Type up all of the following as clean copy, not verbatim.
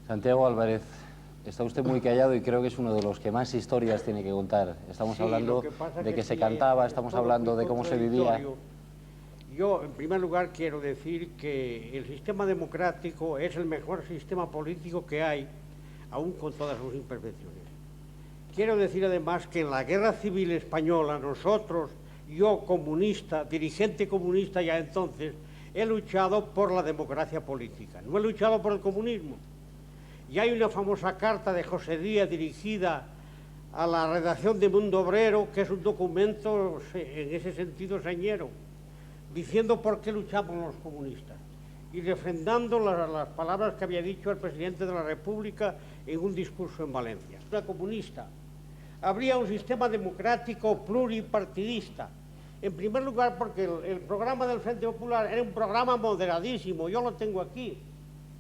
Santiago Álvarez, está usted muy callado y creo que es uno de los que más historias tiene que contar. Estamos hablando de que se cantaba, estamos hablando de cómo se vivía. Yo, en primer lugar, quiero decir que el sistema democrático es el mejor sistema político que hay, aún con todas sus imperfecciones. Quiero decir, además, que en la Guerra Civil Española, nosotros, yo comunista, dirigente comunista ya entonces, he luchado por la democracia política, no he luchado por el comunismo. Y hay una famosa carta de José Díaz dirigida a la redacción de Mundo Obrero, que es un documento en ese sentido señero, diciendo por qué luchamos los comunistas y refrendando las palabras que había dicho el presidente de la República en un discurso en Valencia. Una comunista. Habría un sistema democrático pluripartidista. En primer lugar, porque el programa del Frente Popular era un programa moderadísimo, yo lo tengo aquí,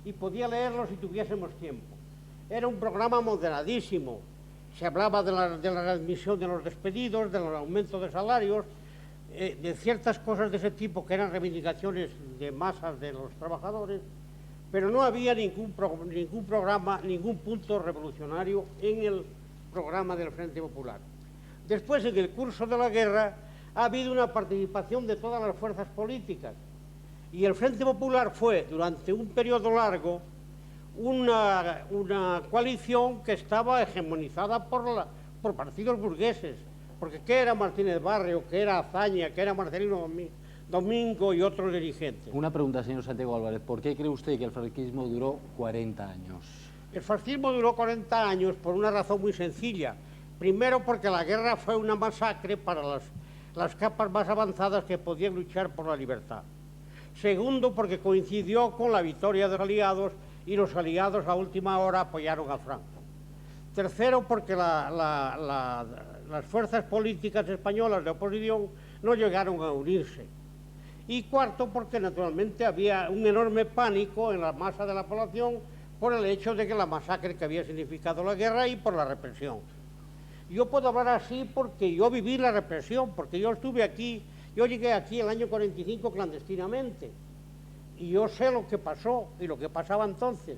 y podía leerlo si tuviésemos tiempo. Era un programa moderadísimo. Se hablaba de la readmisión de los despedidos, del aumento de salarios, de ciertas cosas de ese tipo que eran reivindicaciones de masas de los trabajadores, pero no había ningún programa, ningún punto revolucionario en el programa del Frente Popular. Después, en el curso de la guerra, ha habido una participación de todas las fuerzas políticas y el Frente Popular fue, durante un periodo largo, una coalición que estaba hegemonizada por partidos burgueses, porque ¿qué era Martínez Barrio?, ¿qué era Azaña?, ¿qué era Marcelino Domingo y otros dirigentes? Una pregunta, señor Santiago Álvarez, ¿por qué cree usted que el franquismo duró 40 años? El fascismo duró 40 años por una razón muy sencilla. Primero, porque la guerra fue una masacre para las capas más avanzadas que podían luchar por la libertad. Segundo, porque coincidió con la victoria de los aliados y los aliados a última hora apoyaron a Franco. Tercero, porque las fuerzas políticas españolas de oposición no llegaron a unirse. Y cuarto, porque naturalmente había un enorme pánico en la masa de la población por el hecho de que la masacre que había significado la guerra y por la represión. Yo puedo hablar así porque yo viví la represión, porque yo estuve aquí, yo llegué aquí el año 45 clandestinamente, y yo sé lo que pasó y lo que pasaba entonces.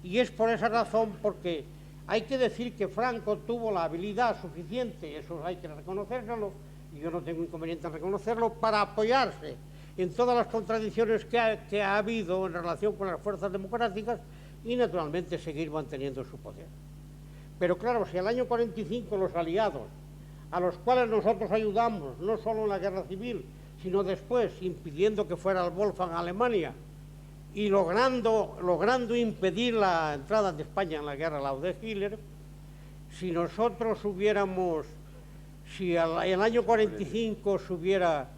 Y es por esa razón, porque hay que decir que Franco tuvo la habilidad suficiente, eso hay que reconocérselo, y yo no tengo inconveniente en reconocerlo, para apoyarse en todas las contradicciones que ha habido en relación con las fuerzas democráticas y naturalmente seguir manteniendo su poder. Pero claro, si el año 45 los aliados, a los cuales nosotros ayudamos, no solo en la guerra civil, sino después, impidiendo que fuera el Wolfgang a Alemania y logrando impedir la entrada de España en la guerra al lado de Hitler, si nosotros hubiéramos, si el año 45 se hubiera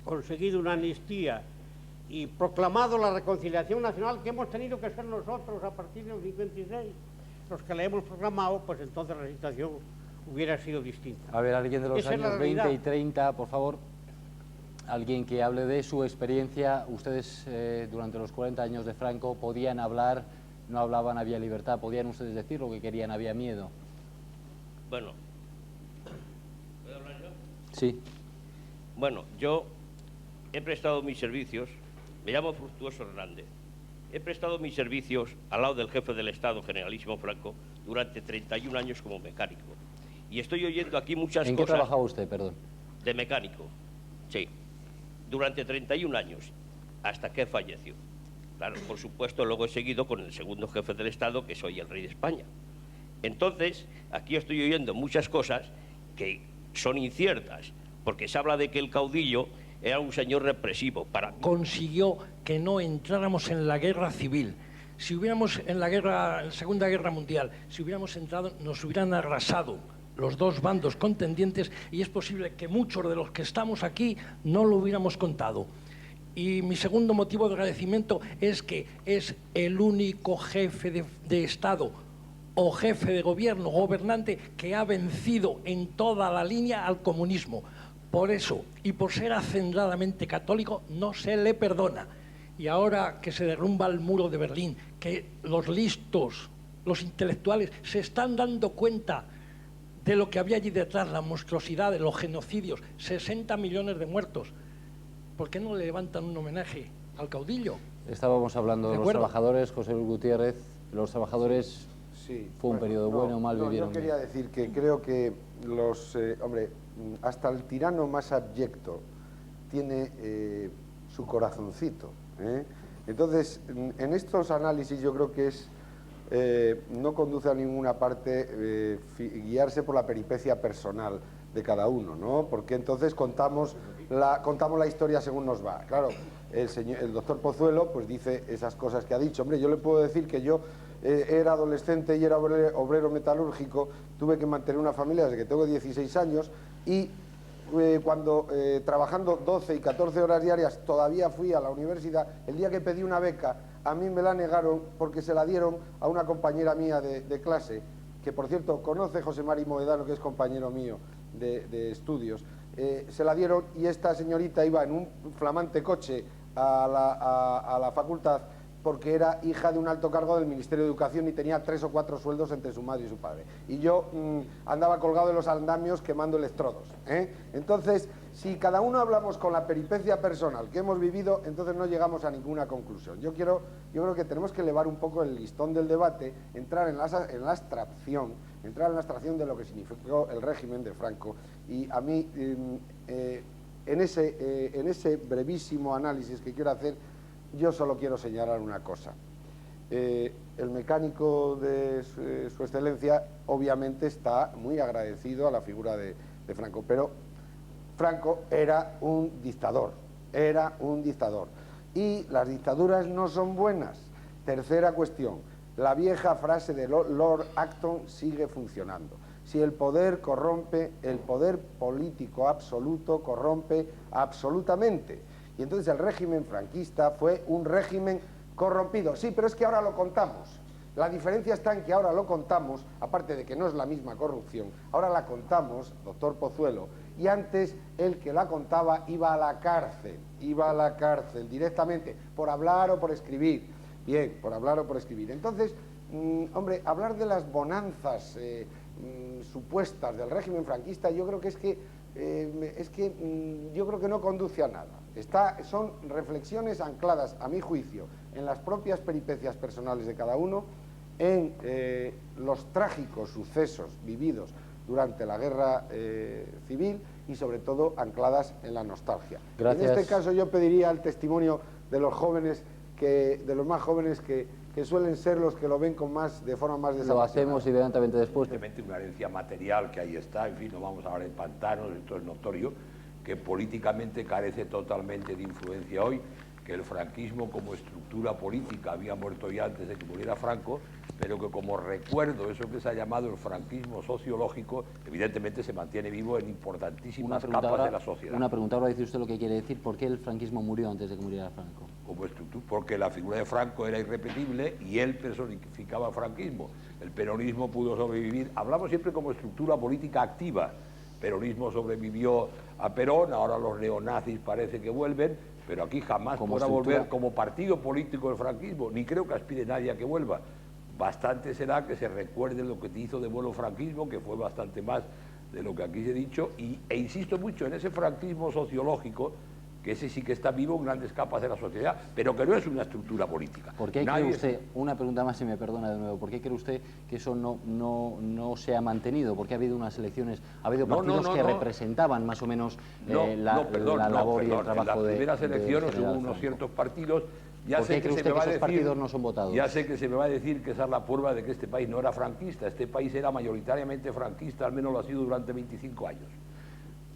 conseguido una amnistía y proclamado la reconciliación nacional que hemos tenido que ser nosotros a partir del 56, los que la hemos proclamado, pues entonces la situación hubiera sido distinta. A ver, alguien de los años 20 y 30, por favor, alguien que hable de su experiencia. Ustedes, durante los 40 años de Franco, podían hablar, no hablaban, había libertad, podían ustedes decir lo que querían, había miedo. Bueno, ¿puedo hablar yo? Sí. Bueno, yo he prestado mis servicios, me llamo Fructuoso Hernández, he prestado mis servicios al lado del jefe del Estado, generalísimo Franco, durante 31 años como mecánico. Y estoy oyendo aquí muchas cosas... ¿En qué trabajaba usted, perdón? De mecánico, sí. Durante 31 años, hasta que falleció. Claro, por supuesto, luego he seguido con el segundo jefe del Estado, que soy el rey de España. Entonces, aquí estoy oyendo muchas cosas que son inciertas, porque se habla de que el caudillo era un señor represivo. Consiguió que no entráramos en la guerra civil. Si hubiéramos en la Segunda Guerra Mundial, si hubiéramos entrado, nos hubieran arrasado los dos bandos contendientes y es posible que muchos de los que estamos aquí no lo hubiéramos contado. Y mi segundo motivo de agradecimiento es que es el único jefe de Estado o jefe de gobierno, gobernante, que ha vencido en toda la línea al comunismo. Por eso, y por ser acendradamente católico, no se le perdona. Y ahora que se derrumba el muro de Berlín, que los listos, los intelectuales, se están dando cuenta de lo que había allí detrás, la monstruosidad de los genocidios, 60 millones de muertos, ¿por qué no le levantan un homenaje al caudillo? Estábamos hablando de los trabajadores, José Luis Gutiérrez. Los trabajadores, sí, ¿fue un periodo bueno o mal? ¿Vivieron yo quería decir que creo que los... hombre, hasta el tirano más abyecto tiene su corazoncito, ¿eh? Entonces, en estos análisis yo creo que es... no conduce a ninguna parte guiarse por la peripecia personal de cada uno, ¿no? Porque entonces contamos la historia según nos va. Claro, el doctor Pozuelo pues dice esas cosas que ha dicho. Hombre, yo le puedo decir que yo era adolescente y era obrero metalúrgico, tuve que mantener una familia desde que tengo 16 años y cuando trabajando 12 y 14 horas diarias todavía fui a la universidad, el día que pedí una beca a mí me la negaron porque se la dieron a una compañera mía de clase, que por cierto conoce José Mari Moedano, que es compañero mío de estudios. Se la dieron y esta señorita iba en un flamante coche a la facultad porque era hija de un alto cargo del Ministerio de Educación y tenía 3 o 4 sueldos entre su madre y su padre. Y yo andaba colgado de los andamios quemando electrodos, ¿eh? Entonces, si cada uno hablamos con la peripecia personal que hemos vivido, entonces no llegamos a ninguna conclusión. Yo creo que tenemos que elevar un poco el listón del debate, entrar en la abstracción, de lo que significó el régimen de Franco. Y a mí, en ese brevísimo análisis que quiero hacer, yo solo quiero señalar una cosa. El mecánico de su excelencia obviamente está muy agradecido a la figura de Franco, pero Franco era un dictador, y las dictaduras no son buenas. Tercera cuestión, la vieja frase de Lord Acton sigue funcionando. Si el poder corrompe, el poder político absoluto corrompe absolutamente. Y entonces el régimen franquista fue un régimen corrompido. Sí, pero es que ahora lo contamos. La diferencia está en que ahora lo contamos, aparte de que no es la misma corrupción, ahora la contamos, doctor Pozuelo, y antes el que la contaba iba a la cárcel directamente, por hablar o por escribir. Bien, por hablar o por escribir. Entonces, hombre, hablar de las bonanzas supuestas del régimen franquista, yo creo que yo creo que no conduce a nada. Son reflexiones ancladas, a mi juicio, en las propias peripecias personales de cada uno, en los trágicos sucesos vividos durante la guerra civil y sobre todo ancladas en la nostalgia. Gracias. En este caso yo pediría el testimonio de los jóvenes, de los más jóvenes que suelen ser los que lo ven de forma más desapasionada. Lo hacemos inmediatamente después. Evidentemente una herencia material que ahí está, en fin, no vamos a hablar de pantanos, esto es notorio, que políticamente carece totalmente de influencia hoy, que el franquismo como estructura política había muerto ya antes de que muriera Franco, pero que como recuerdo, eso que se ha llamado el franquismo sociológico, evidentemente se mantiene vivo en importantísimas capas de la sociedad. Una pregunta, ahora dice usted lo que quiere decir, ¿por qué el franquismo murió antes de que muriera Franco? Como estructura, porque la figura de Franco era irrepetible y él personificaba el franquismo. El peronismo pudo sobrevivir, hablamos siempre como estructura política activa. Peronismo sobrevivió a Perón, ahora los neonazis parece que vuelven, pero aquí jamás podrá volver como partido político del franquismo, ni creo que aspire nadie a que vuelva. Bastante será que se recuerde lo que te hizo de bueno el franquismo, que fue bastante más de lo que aquí se ha dicho, e insisto mucho en ese franquismo sociológico, que ese sí que está vivo en grandes capas de la sociedad, pero que no es una estructura política. ¿Por qué cree usted, una pregunta más si me perdona de nuevo, ¿por qué cree usted que eso no se ha mantenido? Porque ha habido unas elecciones, ha habido partidos que representaban más o menos la labor y el trabajo de... En las primeras elecciones hubo unos ciertos partidos. ¿Por qué cree usted que esos partidos no son votados? Ya sé que se me va a decir que esa es la prueba de que este país no era franquista. Este país era mayoritariamente franquista, al menos lo ha sido durante 25 años.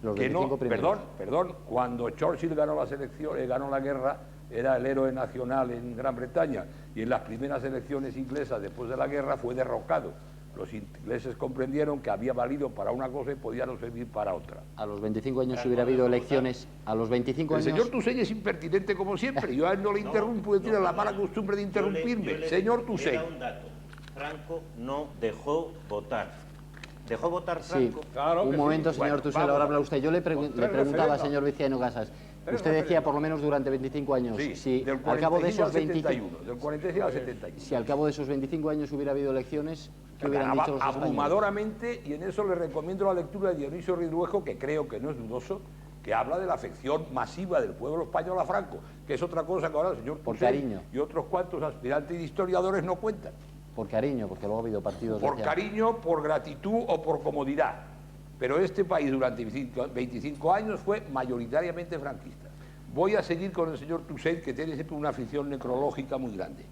Los 25 primeros. Perdón, cuando Churchill ganó las elecciones, ganó la guerra, era el héroe nacional en Gran Bretaña, y en las primeras elecciones inglesas después de la guerra fue derrocado. Los ingleses comprendieron que había valido para una cosa y podía no servir para otra. A los 25 años si hubiera habido elecciones, a los 25 años... El señor Toussaint es impertinente como siempre, yo a él no le interrumpo, tiene la mala costumbre de interrumpirme. Señor Toussaint. Un dato. Franco no dejó votar. ¿Dejó votar Franco? Sí, claro. Un momento, sí. Señor Toussaint, ahora habla usted. Yo le preguntaba al señor Vizcaíno Casas, usted decía por lo menos durante 25 años, sí, del 45 al cabo de esos 71, del 46 al 71. Si al cabo de esos 25 años hubiera habido elecciones, ¿qué hubieran dicho los españoles? Abrumadoramente, y en eso le recomiendo la lectura de Dionisio Ridruejo, que creo que no es dudoso, que habla de la afección masiva del pueblo español a Franco, que es otra cosa que ahora el señor Por Tusell cariño. y otros cuantos aspirantes historiadores no cuentan. Por cariño, porque luego ha habido partidos... Por hacia- cariño, por gratitud o por comodidad. Pero este país durante 25 años fue mayoritariamente franquista. Voy a seguir con el señor Tusell, que tiene siempre una afición necrológica muy grande.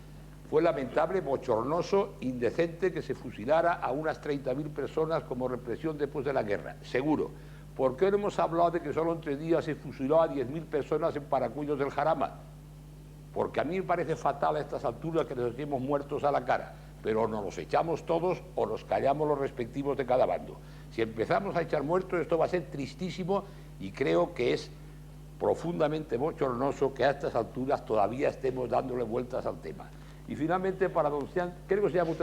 Fue lamentable, bochornoso, indecente que se fusilara a unas 30.000 personas como represión después de la guerra, seguro. ¿Por qué no hemos hablado de que solo en 3 días se fusiló a 10.000 personas en Paracuellos del Jarama? Porque a mí me parece fatal a estas alturas que nos echemos muertos a la cara, pero nos los echamos todos o nos callamos los respectivos de cada bando. Si empezamos a echar muertos, esto va a ser tristísimo y creo que es profundamente bochornoso que a estas alturas todavía estemos dándole vueltas al tema. Y finalmente, para don Sean, creo que se llama usted